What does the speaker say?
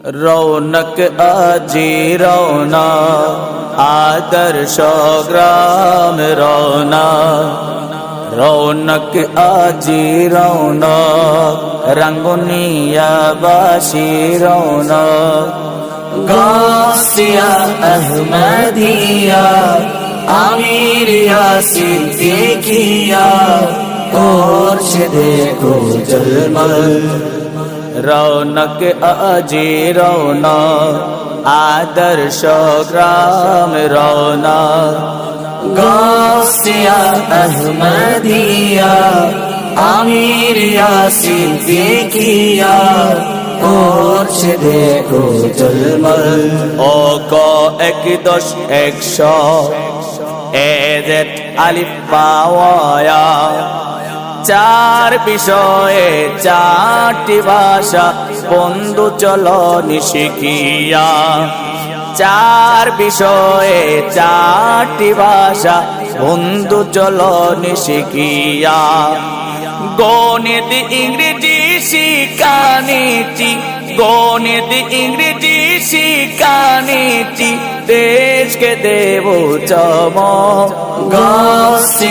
रौनक आजी रौनक आदर्श ग्राम रौनक आजी रौनक रंगुनियाबासी रौनक गासिया अहमदिया आमिरिया सिद्दीकिया मुर्शिदे को जलमल रौनक आजी रौनक आदर्श ग्राम रौनक गासिया अहमदिया आमिरिया सिद्दीकिया मुर्शिदे को जलमल ओ को एक दश एक सौ एजेट अलिफ बावाया चार বিষয়ে চারটি ভাষা বন্ধু চলো নিশিকিয়া চার বিষয়ে চারটি ভাষা বন্ধু চলো নিশিকিয়া গণিত ইংরেজি শিখানিটি গণিত ইংরেজি শিখানিটি দেশকে দেব চমক